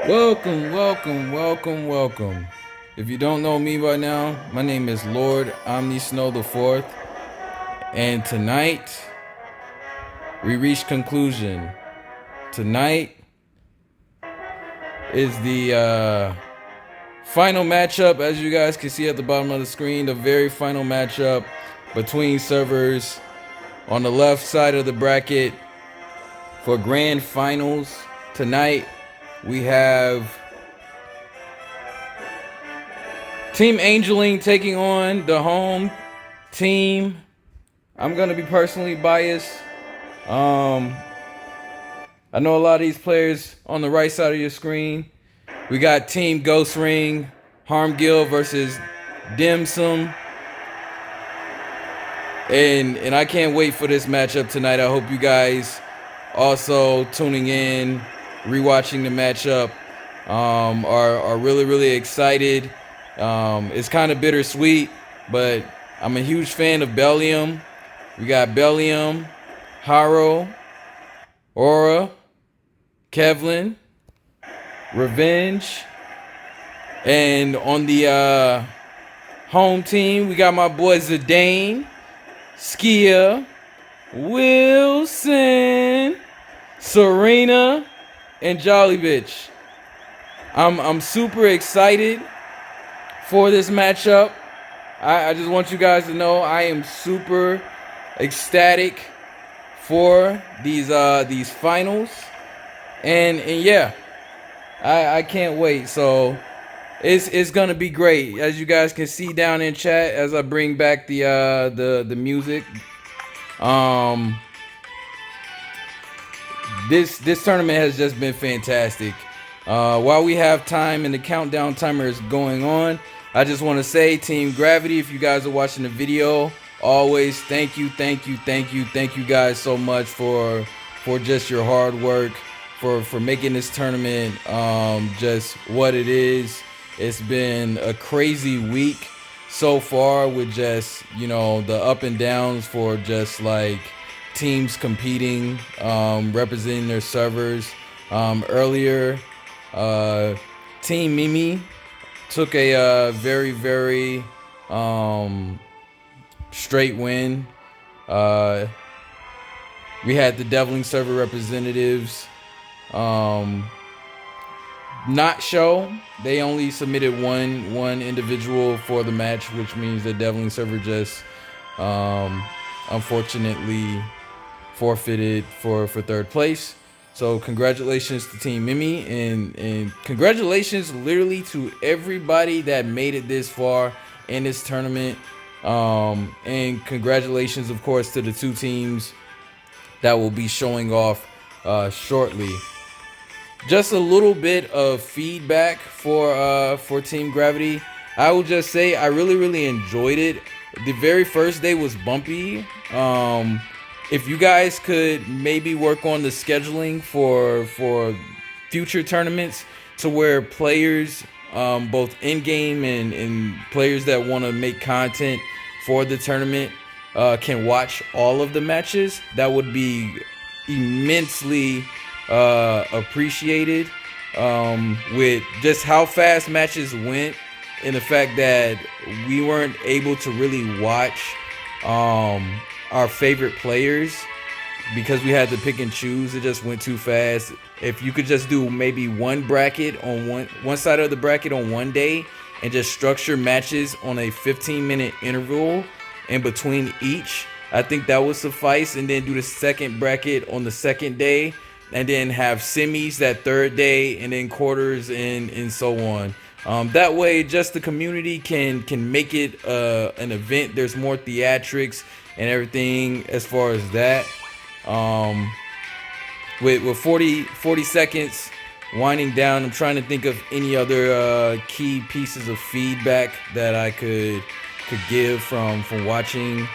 Welcome, welcome, welcome, welcome. If you don't know me by now, my name is Lord Omni Snow the Fourth, and tonight we reach conclusion. Tonight is the final matchup, as you guys can see at the bottom of the screen, the very final matchup between servers on the left side of the bracket for grand finals. Tonight we have Team Angeling taking on the home team. I'm gonna be personally biased. I know a lot of these players on the right side of your screen. We got Team Ghostring, Harmgill versus Dim Sum. And I can't wait for this matchup tonight. I hope you guys also tuning in, rewatching the matchup, are really excited. It's kind of bittersweet, but I'm a huge fan of Bellium. We got Bellium, Haro, Aura, Kevlin, Revenge, and on the home team, we got my boy Zidane, Skia, Wilson, Serena, and Jolly Bitch. I'm super excited for this matchup. I just want you guys to know I am super ecstatic for these finals, and yeah, I can't wait. So it's gonna be great, as you guys can see down in chat as I bring back the music. This tournament has just been fantastic. While we have time and the countdown timer is going on, I just want to say, Team Gravity, if you guys are watching the video, always thank you guys so much for just your hard work, for making this tournament just what it is. It's been a crazy week so far with just, the up and downs for just like teams competing, representing their servers. Earlier, Team Mimi took a very straight win. We had the Deviling server representatives not show. They only submitted one individual for the match, which means the Deviling server just unfortunately forfeited for third place. So congratulations to Team Mimi, and congratulations literally to everybody that made it this far in this tournament. And congratulations, of course, to the two teams that will be showing off shortly. Just a little bit of feedback for Team Gravity. I will just say I really enjoyed it. The very first day was bumpy. If you guys could maybe work on the scheduling for future tournaments to where players, both in-game and players that want to make content for the tournament, can watch all of the matches, that would be immensely appreciated, with just how fast matches went and the fact that we weren't able to really watch our favorite players because we had to pick and choose. It just went too fast. If you could just do maybe one bracket on one side of the bracket on one day and just structure matches on a 15-minute interval in between each, I think that would suffice. And then do the second bracket on the second day, and then have semis that third day, and then quarters and so on. That way, just the community can make it an event. There's more theatrics and everything as far as that. With 40 seconds winding down, I'm trying to think of any other key pieces of feedback that I could give from watching.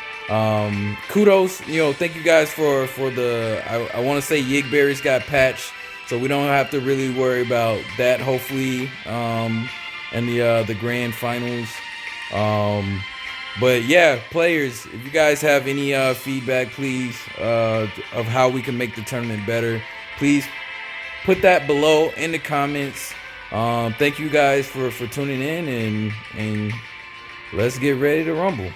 Kudos, thank you guys for the I want to say Yigberries got patched, so we don't have to really worry about that, hopefully, and the grand finals. But yeah, players, if you guys have any feedback, please, of how we can make the tournament better, please put that below in the comments. Thank you guys for tuning in, and let's get ready to rumble.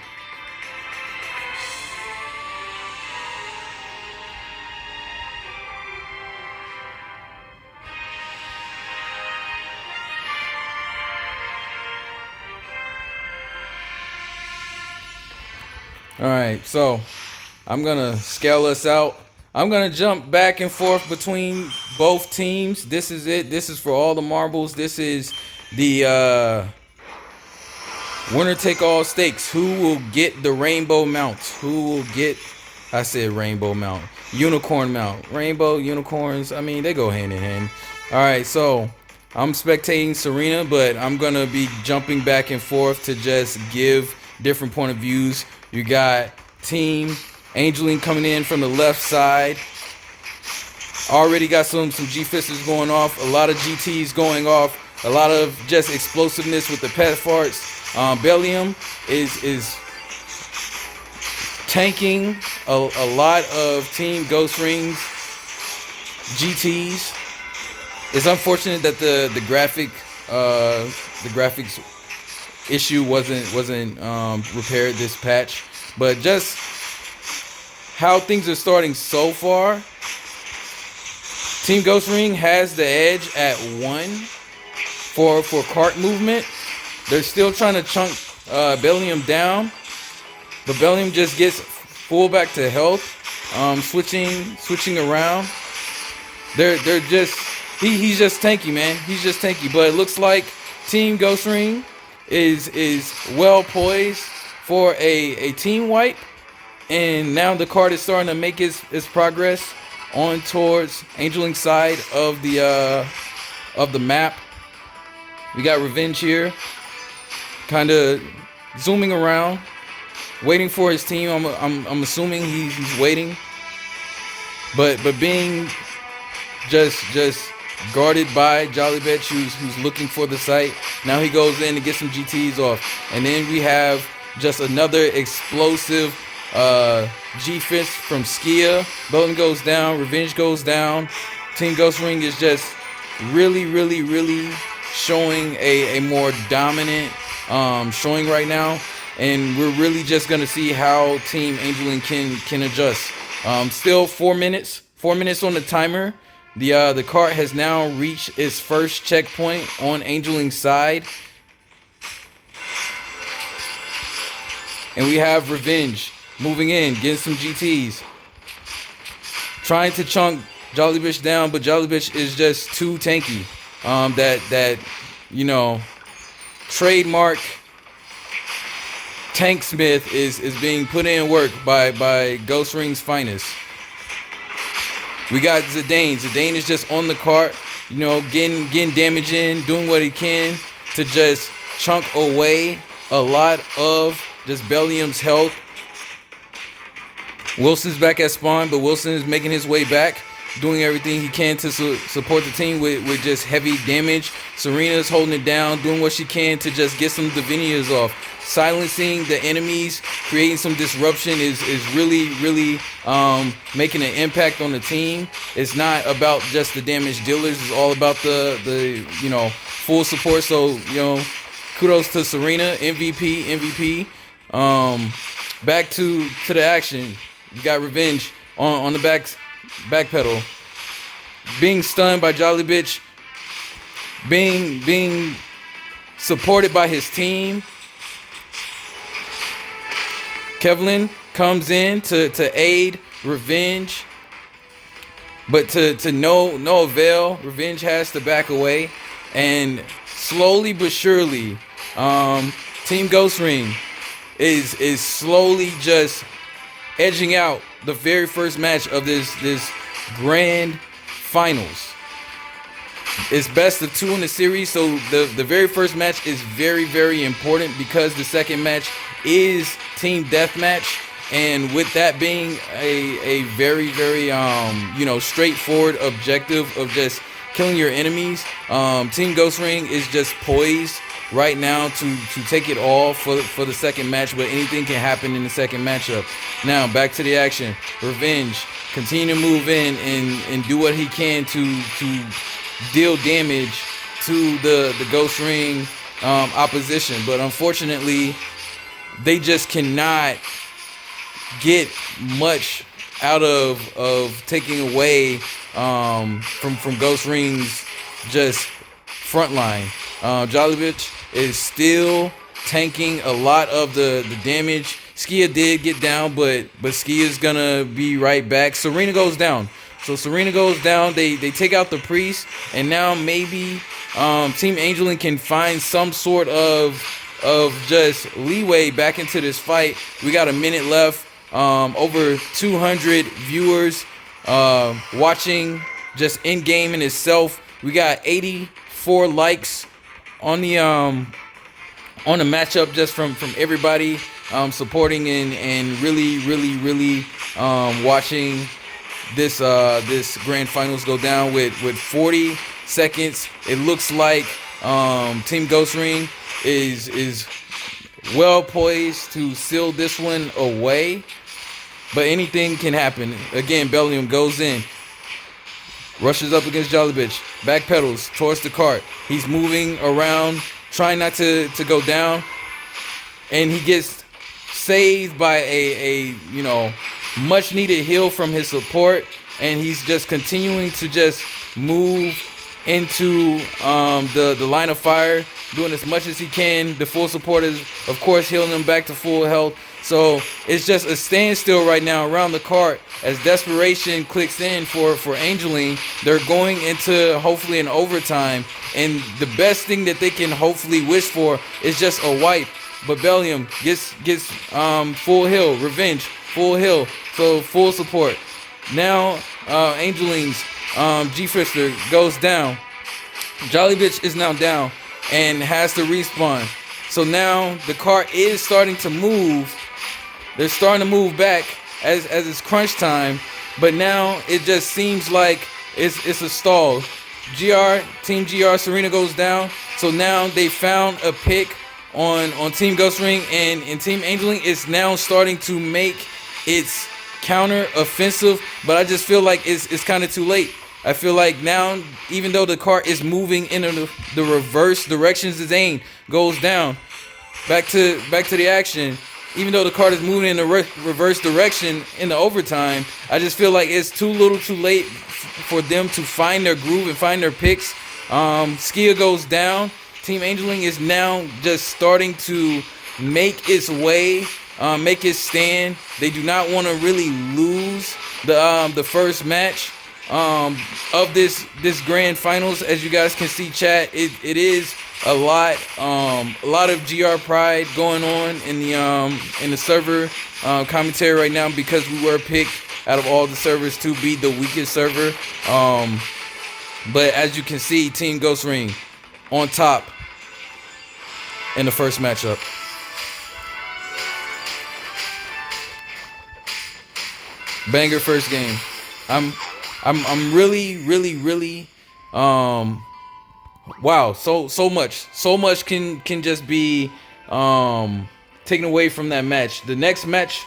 All right, so I'm gonna scale us out. I'm gonna jump back and forth between both teams. This is it. This is for all the marbles. This is the winner take all stakes. Who will get the rainbow mounts? Who will get, I said rainbow mount, unicorn mount. Rainbow, unicorns, I mean, they go hand in hand. All right, so I'm spectating Serena, but I'm gonna be jumping back and forth to just give different point of views. You got Team Angeling coming in from the left side. Already got some G-Fisters going off. A lot of GTs going off. A lot of just explosiveness with the pet farts. Bellium is tanking a lot of Team Ghostring's GTs. It's unfortunate that the graphics issue wasn't repaired this patch, but just how things are starting so far, Team Ghostring has the edge at 1 for cart movement. They're still trying to chunk Bellium down, but Bellium just gets full back to health. Switching around. They're just he's just tanky, man. He's just tanky. But it looks like Team Ghostring is well poised for a team wipe, and now the card is starting to make its progress on towards Angeling's side of the map. We got Revenge here, kind of zooming around, waiting for his team. I'm assuming he's waiting, but being just guarded by Jolly Bitch, who's looking for the site. Now he goes in to get some GTs off, and then we have just another explosive G-Fist from Skia. Bolton goes down, Revenge goes down. Team Ghostring is just really showing a more dominant showing right now, and we're really just gonna see how Team Angeling can adjust. Still 4 minutes on the timer. The cart has now reached its first checkpoint on Angeling's side. And we have Revenge moving in, getting some GTs. Trying to chunk Jolly Bitch down, but Jolly Bitch is just too tanky. That you know, trademark Tanksmith is being put in work by Ghostring's finest. We got Zidane. Zidane is just on the cart, you know, getting damage in, doing what he can to just chunk away a lot of just Bellium's health. Wilson's back at spawn, but Wilson is making his way back, doing everything he can to support the team with just heavy damage. Serena's holding it down, doing what she can to just get some Divinias off. Silencing the enemies, creating some disruption is really making an impact on the team. It's not about just the damage dealers. It's all about the you know, full support. So, you know, kudos to Serena, MVP. Back to the action. You got Revenge on the back pedal, being stunned by Jolly Bitch, being supported by his team. Kevlin comes in to aid Revenge, but to no avail. Revenge has to back away, and slowly but surely, Team Ghostring is slowly just edging out the very first match of this grand finals. It's best of 2 in the series, so the very first match is very important, because the second match is team deathmatch, and with that being a very you know, straightforward objective of just killing your enemies, Team Ghostring is just poised right now to take it all for the second match, but anything can happen in the second matchup. Now back to the action. Revenge continue to move in and do what he can to deal damage to the Ghost Ring opposition, but unfortunately they just cannot get much out of taking away from Ghost Ring's just front line. Jolly Bitch is still tanking a lot of the damage. Skia did get down, but Skia's gonna be right back. Serena goes down. So Serena goes down. They take out the priest, and now maybe Team Angeling can find some sort of just leeway back into this fight. We got a minute left. Over 200 viewers watching just in game in itself. We got 84 likes on the matchup just from everybody supporting and really watching this grand finals go down with 40 seconds. It looks like Team Ghost Ring is well poised to seal this one away, but anything can happen. Again, Bellium goes in, rushes up against Jolly Bitch, backpedals towards the cart. He's moving around, trying not to go down, and he gets saved by a much needed heal from his support, and he's just continuing to just move into the line of fire, doing as much as he can. The full support is, of course, healing him back to full health. So it's just a standstill right now around the cart as desperation clicks in for Angeling. They're going into hopefully an overtime, and the best thing that they can hopefully wish for is just a wipe. But Bellium gets full heal, Revenge full heal, so full support. Now Angeling's G-Fister goes down. Jolly Bitch is now down and has to respawn. So now the cart is starting to move. They're starting to move back as it's crunch time, but now it just seems like it's a stall. Team GR, Serena goes down. So now they found a pick on Team Ghost Ring, and Team Angeling is now starting to make its counter offensive, but I just feel like it's kind of too late. I feel like now, even though the cart is moving in the reverse directions, the Zane goes down. Back to the action. Even though the cart is moving in the reverse direction in the overtime, I just feel like it's too little too late for them to find their groove and find their picks. Skia goes down. Team Angeling is now just starting to make its way, make its stand. They do not want to really lose the first match of this grand finals. As you guys can see, chat, it is a lot of GR pride going on in the server commentary right now, because we were picked out of all the servers to be the weakest server. But as you can see, Team Ghost Ring on top in the first matchup. Banger first game. I'm really wow, so much can just be taken away from that match. The next match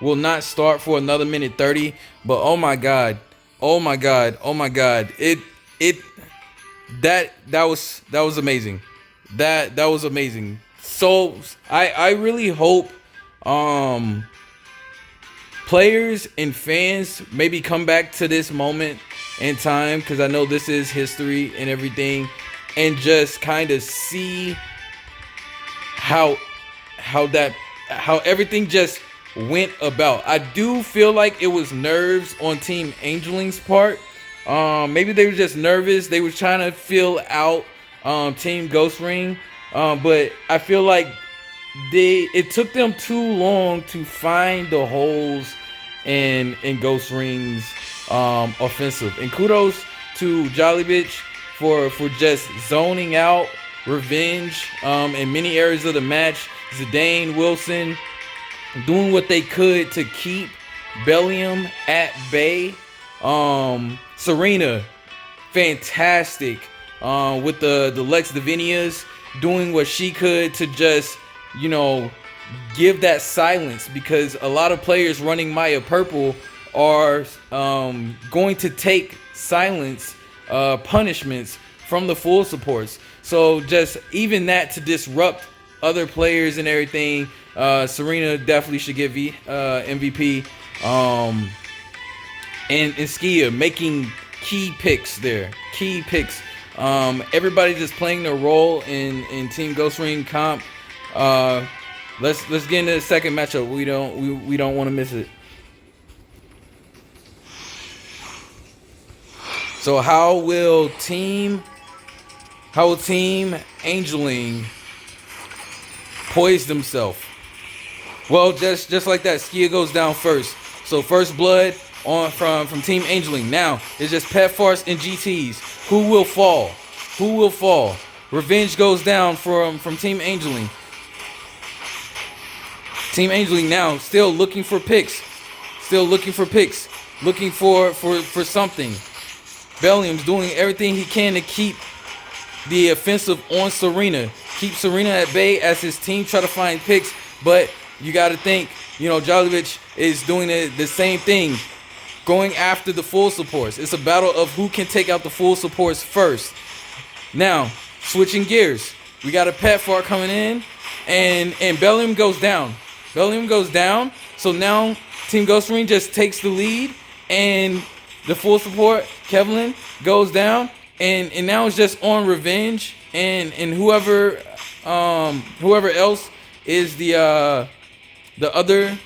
will not start for another minute 30, but oh my god, that was amazing. That was amazing. So I really hope players and fans maybe come back to this moment in time, because I know this is history and everything, and just kind of see how everything just went about. I do feel like it was nerves on Team Angeling's part. Maybe they were just nervous. They were trying to feel out Team Ghost Ring, but I feel like it took them too long to find the holes in Ghost Ring's offensive. And kudos to Jolly Bitch for just zoning out Revenge in many areas of the match. Zidane, Wilson doing what they could to keep Bellium at bay. Serena, fantastic with the Lex Divinias doing what she could to just, give that silence, because a lot of players running Maya purple are going to take silence punishments from the full supports. So just even that to disrupt other players and everything, Serena definitely should get MVP. And Skia making key picks there. Key picks. Everybody just playing their role in Team Ghostring comp. Let's get into the second matchup. We don't want to miss it. So how will Team Angeling poise themselves? Well, just like that, Skia goes down first. So first blood on from Team Angeling. Now it's just Pet Farce and GTs. Who will fall? Who will fall? Revenge goes down from Team Angeling. Team Angeling now still looking for picks. Still looking for picks. Looking for something. Bellium's doing everything he can to keep the offensive on Serena. Keep Serena at bay as his team try to find picks. But you got to think, Jalovic is doing the same thing. Going after the full supports. It's a battle of who can take out the full supports first. Now, switching gears. We got a Pet Farce coming in. And Bellium goes down. Bellium goes down. So now Team Ghostring just takes the lead. And the full support, Kevlin, goes down. And now it's just on Revenge. And whoever else is the other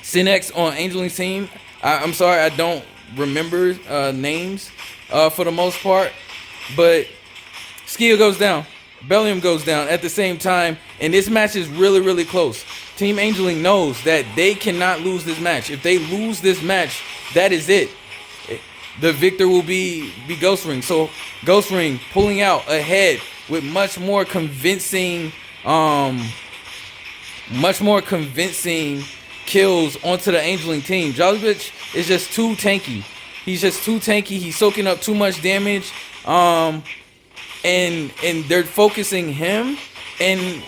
Cinex on Angeling's team. I'm sorry, I don't remember names for the most part. But Skia goes down. Bellium goes down at the same time. And this match is really, really close. Team Angeling knows that they cannot lose this match. If they lose this match, that is it. The victor will be Ghostring. So Ghostring pulling out ahead with much more convincing kills onto the Angeling team. Jalovic is just too tanky. He's just too tanky. He's soaking up too much damage. And they're focusing him, and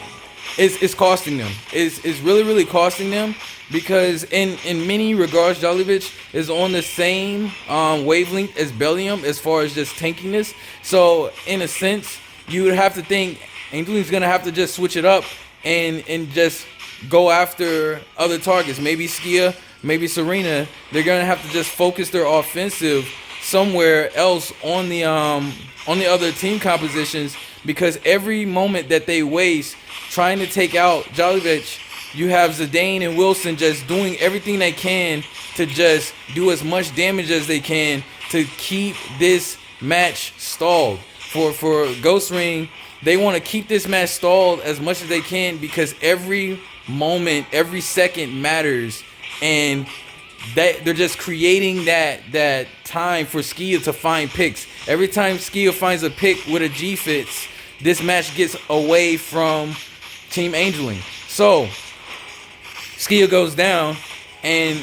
it's costing them. It's really, really costing them, because in many regards, Jalovic is on the same wavelength as Bellium as far as just tankiness. So in a sense, you would have to think Angeling's gonna have to just switch it up and just go after other targets. Maybe Skia, maybe Serena. They're gonna have to just focus their offensive somewhere else on the other team compositions, because every moment that they waste trying to take out Jalovic, you have Zidane and Wilson just doing everything they can to just do as much damage as they can to keep this match stalled. For Ghostring, they want to keep this match stalled as much as they can, because every moment, every second matters, and that they're just creating that time for Skia to find picks. Every time Skia finds a pick with a G-Fits, this match gets away from Team Angeling. So Skia goes down, and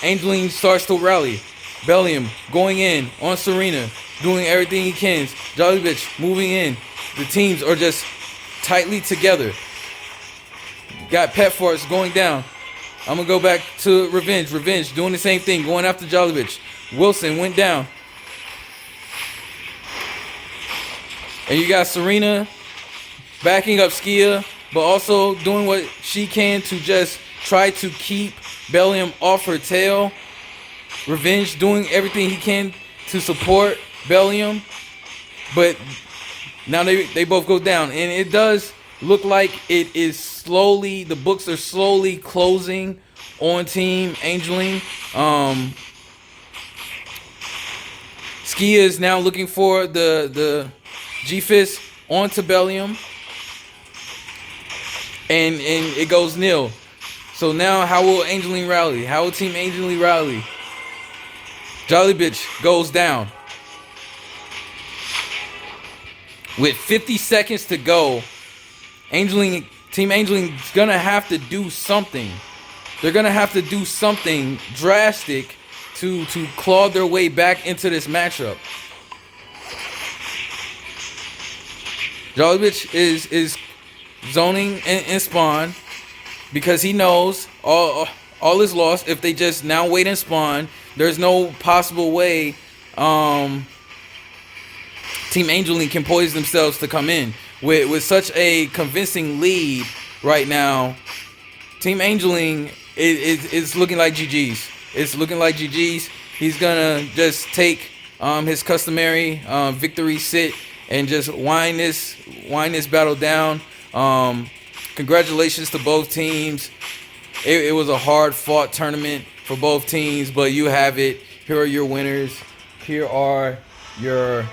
Angeling starts to rally. Bellium going in on Serena, doing everything he can. Jalovic moving in. The teams are just tightly together. Got Pet Farce going down. I'm going to go back to Revenge. Revenge doing the same thing, going after Jalovic. Wilson went down. And you got Serena backing up Skia, but also doing what she can to just try to keep Bellium off her tail. Revenge doing everything he can to support Bellium. But now they both go down. And it does look like it is slowly, the books are slowly closing on Team Angeling. Skia is now looking for the G-Fist onto Bellium. And it goes nil. So now how will Angeling rally? How will Team Angeling rally? Jalovic goes down. With 50 seconds to go, Team Angeling's gonna have to do something. They're gonna have to do something drastic to claw their way back into this matchup. Jolly is zoning in spawn because he knows all is lost if they just now wait and spawn. There's no possible way Team Angeling can poise themselves to come in with such a convincing lead right now. Team Angeling is looking like GG's. It's looking like GG's. He's gonna just take his customary victory sit and just wind this battle down. Congratulations to both teams. It was a hard fought tournament for both teams, but you have it. Here are your winners. Here are your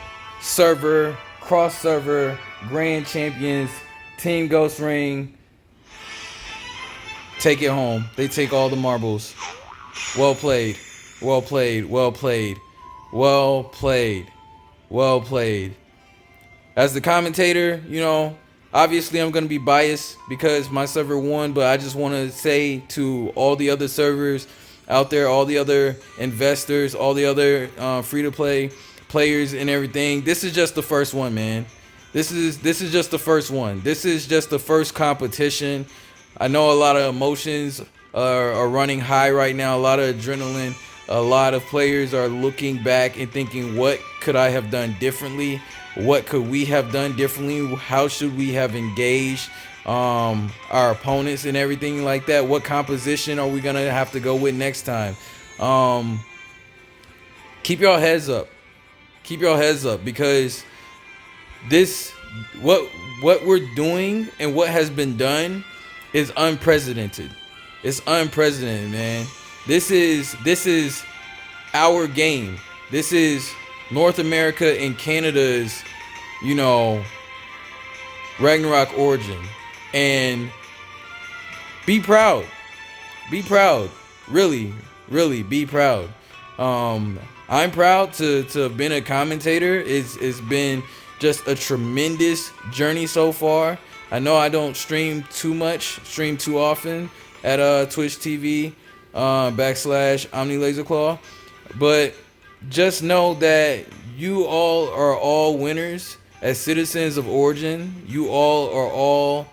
cross server grand champions. Team Ghostring take it home. They take all the marbles. Well played. Well played. Well played. Well played. Well played. As the commentator, obviously I'm going to be biased because my server won, but I just want to say to all the other servers out there, all the other investors, all the other free-to-play players and everything, this is just the first one, man. This is just the first one. This is just the first competition. I know a lot of emotions are running high right now, a lot of adrenaline. A lot of players are looking back and thinking, what could I have done differently? What could we have done differently? How should we have engaged our opponents and everything like that? What composition are we going to have to go with next time? Keep your heads up. Keep your heads up because what we're doing and what has been done is unprecedented. It's unprecedented, man. This is our game. This is North America and Canada's, Ragnarok origin. And be proud. Be proud. Really, really be proud. I'm proud to have been a commentator. It's been just a tremendous journey so far. I know I don't stream too often at Twitch TV. /OmniLaserClaw, but just know that you all are all winners as citizens of Origin. You all are all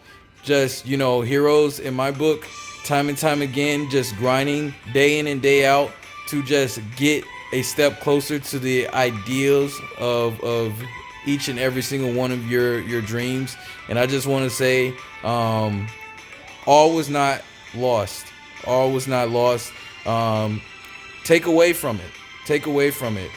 just heroes in my book. Time and time again, just grinding day in and day out to just get a step closer to the ideals of each and every single one of your dreams. And I just want to say, all was not lost. All was not lost. Take away from it. Take away from it.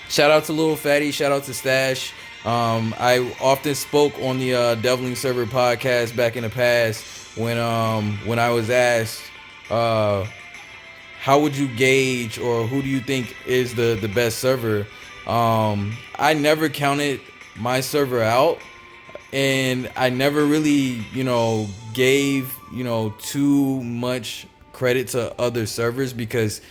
Shout out to Lil Fatty. Shout out to Stash. I often spoke on the Deviling Server podcast back in the past when I was asked, how would you gauge or who do you think is the best server? I never counted my server out. And I never really, gave, too much credit to other servers because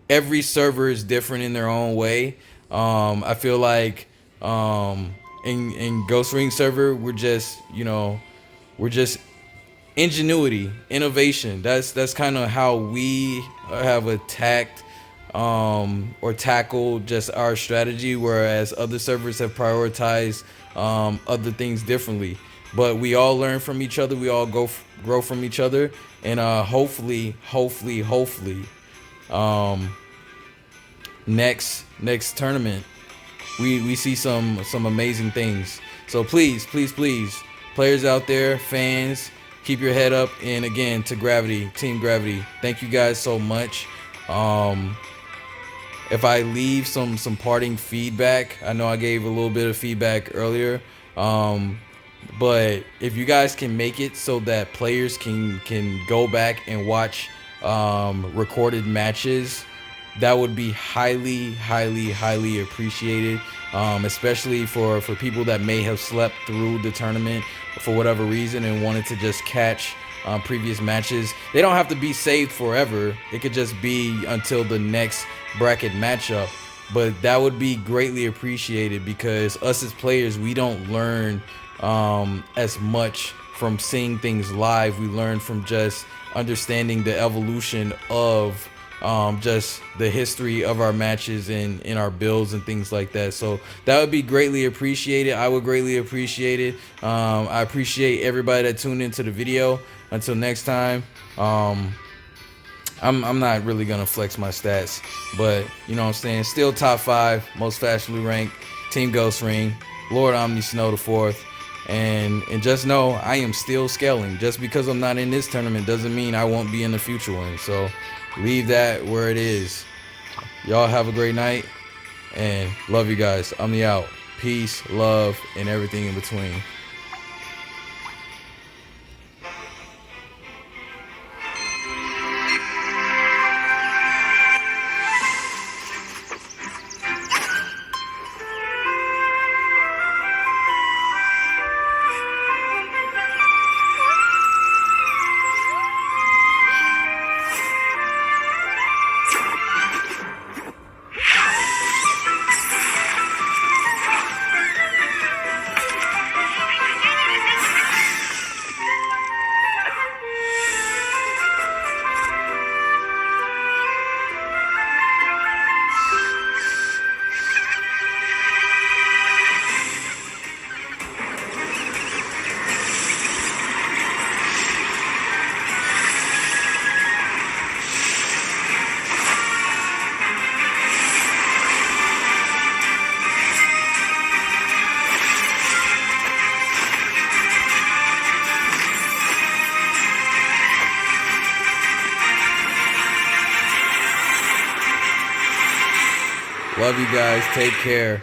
every server is different in their own way. I feel like in Ghostring server, we're just ingenuity, innovation. That's kind of how we have attacked or tackled just our strategy, whereas other servers have prioritized other things differently. But we all learn from each other. We all grow from each other, and hopefully, next tournament we see some amazing things. So please, players out there, fans, keep your head up. And again, to Team Gravity, thank you guys so much. If I leave some parting feedback, I know I gave a little bit of feedback earlier, but if you guys can make it so that players can go back and watch recorded matches, that would be highly appreciated, especially for people that may have slept through the tournament for whatever reason and wanted to just catch previous matches. They don't have to be saved forever. It could just be until the next bracket matchup, but that would be greatly appreciated because us as players, we don't learn as much from seeing things live. We learn from just understanding the evolution of just the history of our matches and in our builds and things like that. So that would be greatly appreciated. I would greatly appreciate it. I appreciate everybody that tuned into the video. Until next time, I'm not really gonna flex my stats, but you know what I'm saying, still top 5 most fashionably ranked, Team Ghostring, Lord Omni Snow the fourth, and just know I am still scaling. Just because I'm not in this tournament doesn't mean I won't be in the future one. So leave that where it is. Y'all have a great night and love you guys. Omni out. Peace, love, and everything in between. Love you guys. Take care.